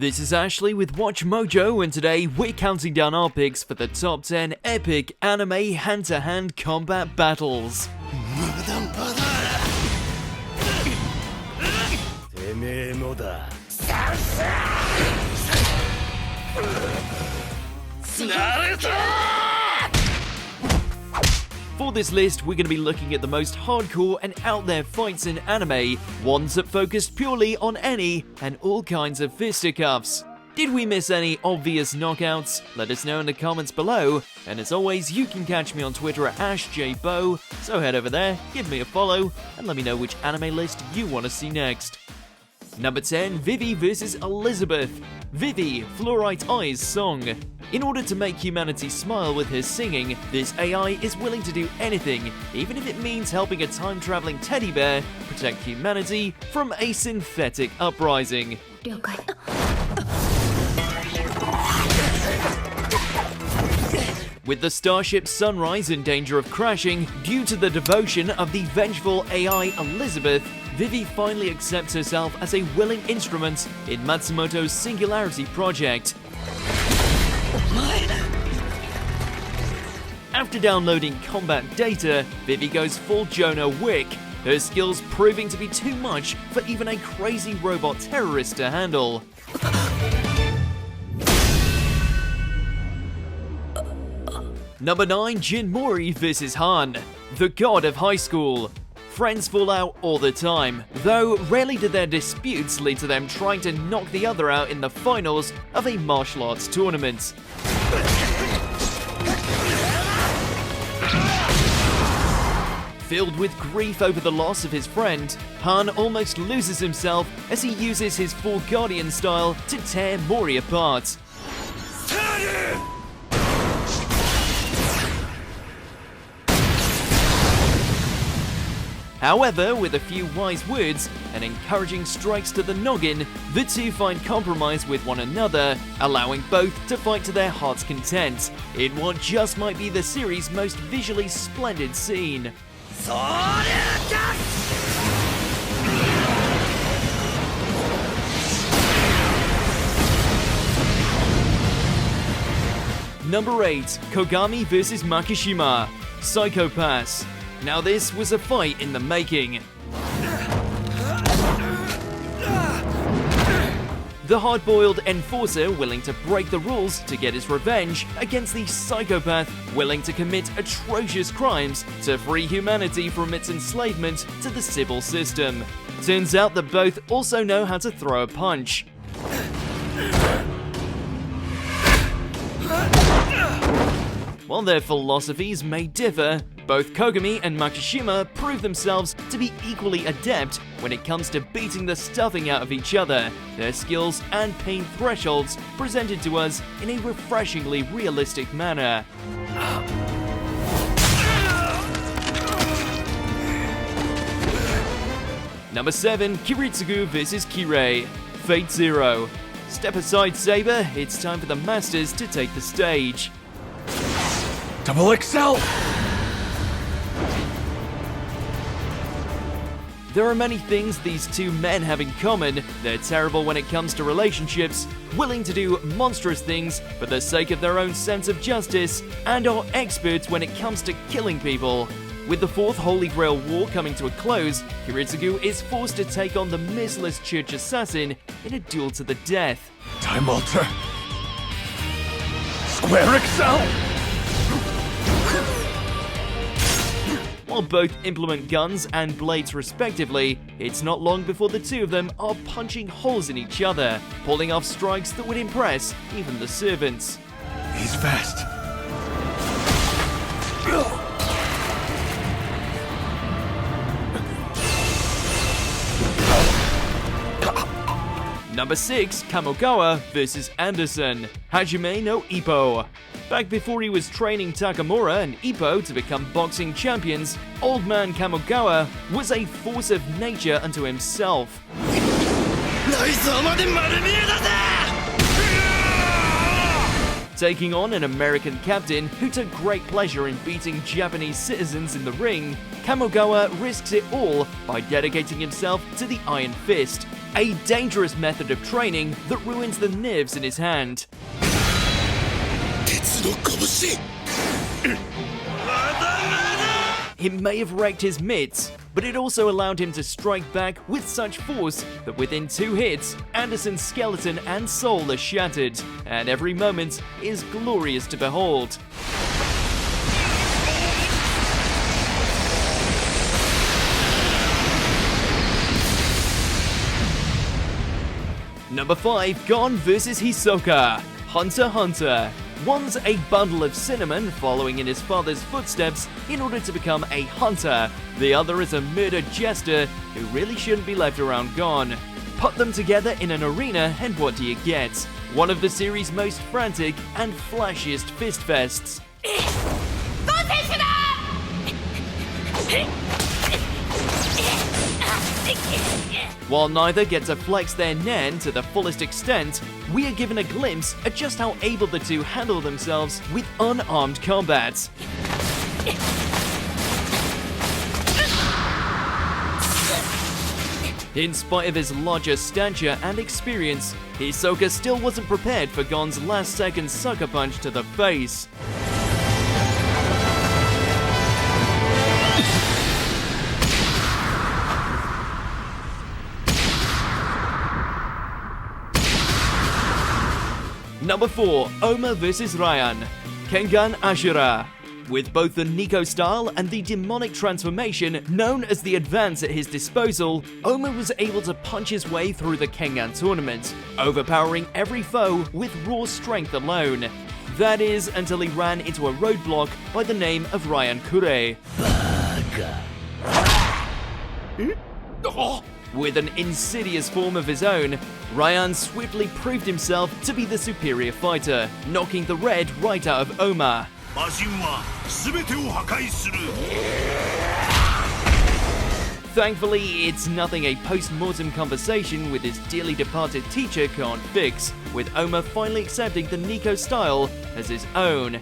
This is Ashley with WatchMojo, and today we're counting down our picks for the top 10 epic anime hand-to-hand combat battles. For this list, we're going to be looking at the most hardcore and out there fights in anime, ones that focused purely on any and all kinds of fisticuffs. Did we miss any obvious knockouts? Let us know in the comments below, and as always, you can catch me on Twitter at AshJBo, so head over there, give me a follow, and let me know which anime list you want to see next. Number 10, Vivy vs Elizabeth. Vivy, Fluorite Eyes song. In order to make humanity smile with her singing, this AI is willing to do anything, even if it means helping a time-traveling teddy bear protect humanity from a synthetic uprising. With the starship Sunrise in danger of crashing due to the devotion of the vengeful AI Elizabeth, Vivi finally accepts herself as a willing instrument in Matsumoto's Singularity project. After downloading combat data, Vivi goes full Jonah Wick, her skills proving to be too much for even a crazy robot terrorist to handle. Number 9, Jin Mori vs Han, the god of high school. Friends fall out all the time, though rarely do their disputes lead to them trying to knock the other out in the finals of a martial arts tournament. Filled with grief over the loss of his friend, Han almost loses himself as he uses his full Guardian style to tear Mori apart. However, with a few wise words and encouraging strikes to the noggin, the two find compromise with one another, allowing both to fight to their heart's content, in what just might be the series' most visually splendid scene. Number 8, Kogami vs Makishima, Psychopaths. Now this was a fight in the making. The hard-boiled enforcer willing to break the rules to get his revenge against the psychopath willing to commit atrocious crimes to free humanity from its enslavement to the Sibyl system. Turns out that both also know how to throw a punch. While their philosophies may differ, both Kogami and Makishima prove themselves to be equally adept when it comes to beating the stuffing out of each other, their skills and pain thresholds presented to us in a refreshingly realistic manner. Number 7, Kiritsugu vs Kirei, Fate Zero. Step aside, Saber, it's time for the masters to take the stage. Double XL! There are many things these two men have in common. They're terrible when it comes to relationships, willing to do monstrous things for the sake of their own sense of justice, and are experts when it comes to killing people. With the fourth Holy Grail War coming to a close, Kiritsugu is forced to take on the merciless church assassin in a duel to the death. Time Alter! Square XL! While both implement guns and blades respectively, it's not long before the two of them are punching holes in each other, pulling off strikes that would impress even the servants. He's fast. Number 6, Kamogawa vs Anderson, Hajime no Ippo. Back before he was training Takamura and Ippo to become boxing champions, old man Kamogawa was a force of nature unto himself. Taking on an American captain who took great pleasure in beating Japanese citizens in the ring, Kamogawa risks it all by dedicating himself to the Iron Fist, a dangerous method of training that ruins the nerves in his hand. It may have wrecked his mitts, but it also allowed him to strike back with such force that within 2 hits, Anderson's skeleton and soul are shattered, and every moment is glorious to behold. Number 5, Gon vs Hisoka, Hunter x Hunter. One's a bundle of cinnamon following in his father's footsteps in order to become a hunter. The other is a murder jester who really shouldn't be left around Gon. Put them together in an arena and what do you get? One of the series' most frantic and flashiest fist fests. While neither get to flex their nen to the fullest extent, we are given a glimpse at just how able the two handle themselves with unarmed combat. In spite of his larger stature and experience, Hisoka still wasn't prepared for Gon's last-second sucker punch to the face. Number 4, Omar vs Ryan, Kengan Ashura. With both the Nico style and the demonic transformation known as the Advance at his disposal, Omar was able to punch his way through the Kengan tournament, overpowering every foe with raw strength alone. That is, until he ran into a roadblock by the name of Ryan Kure. With an insidious form of his own, Ryan swiftly proved himself to be the superior fighter, knocking the red right out of Omar. Thankfully, it's nothing a post-mortem conversation with his dearly departed teacher can't fix, with Omar finally accepting the Nico style as his own.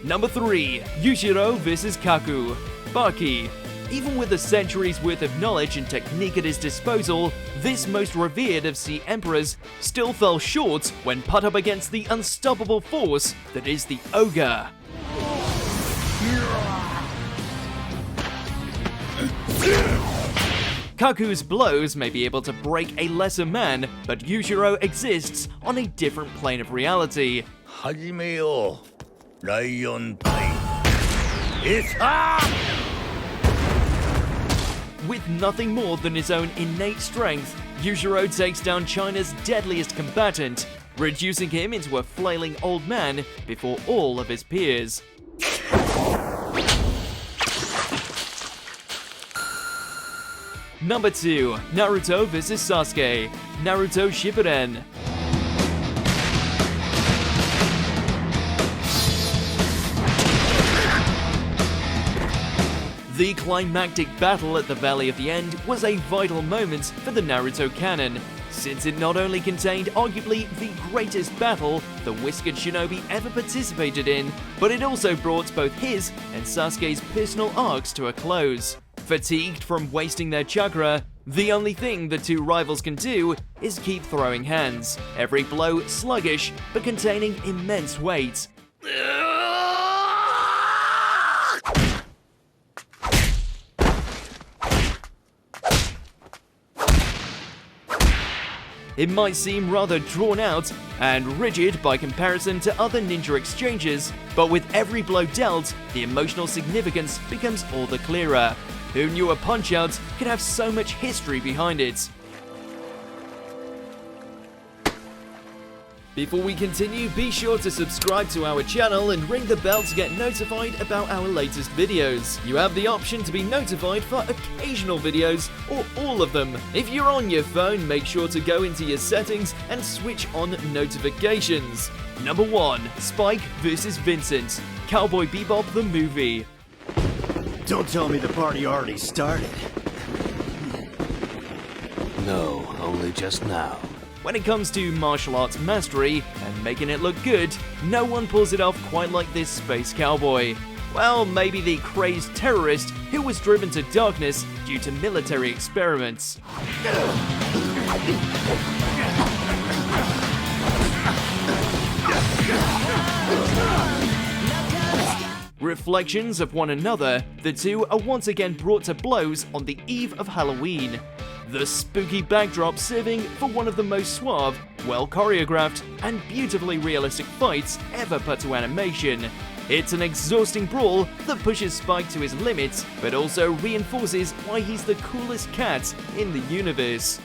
Number 3, Yujiro vs Kaku, Baki. Even with a century's worth of knowledge and technique at his disposal, this most revered of sea emperors still fell short when put up against the unstoppable force that is the Ogre. Kaku's blows may be able to break a lesser man, but Yujiro exists on a different plane of reality. Hajime yo, Lion Tai. With nothing more than his own innate strength, Yujiro takes down China's deadliest combatant, reducing him into a flailing old man before all of his peers. Number 2, Naruto vs Sasuke, Naruto Shippuden. The climactic battle at the Valley of the End was a vital moment for the Naruto canon, since it not only contained arguably the greatest battle the Whiskered Shinobi ever participated in, but it also brought both his and Sasuke's personal arcs to a close. Fatigued from wasting their chakra, the only thing the two rivals can do is keep throwing hands, every blow sluggish but containing immense weight. It might seem rather drawn out and rigid by comparison to other ninja exchanges, but with every blow dealt, the emotional significance becomes all the clearer. Who knew a punch-out could have so much history behind it? Before we continue, be sure to subscribe to our channel and ring the bell to get notified about our latest videos. You have the option to be notified for occasional videos or all of them. If you're on your phone, make sure to go into your settings and switch on notifications. Number 1, Spike vs Vincent, Cowboy Bebop the movie. Don't tell me the party already started. No, only just now. When it cocomes to martial arts mastery and making it look good, no one pulls it off quite like this space cowboy. Well, maybe the crazed terrorist who was driven to darkness due to military experiments. Reflections of one another, the two are once again brought to blows on the eve of Halloween. The spooky backdrop serving for one of the most suave, well choreographed, and beautifully realistic fights ever put to animation. It's an exhausting brawl that pushes Spike to his limits, but also reinforces why he's the coolest cat in the universe.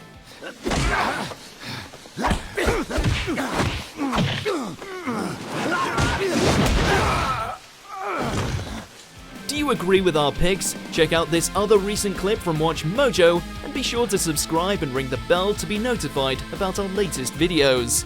Do you agree with our picks? Check out this other recent clip from WatchMojo and be sure to subscribe and ring the bell to be notified about our latest videos.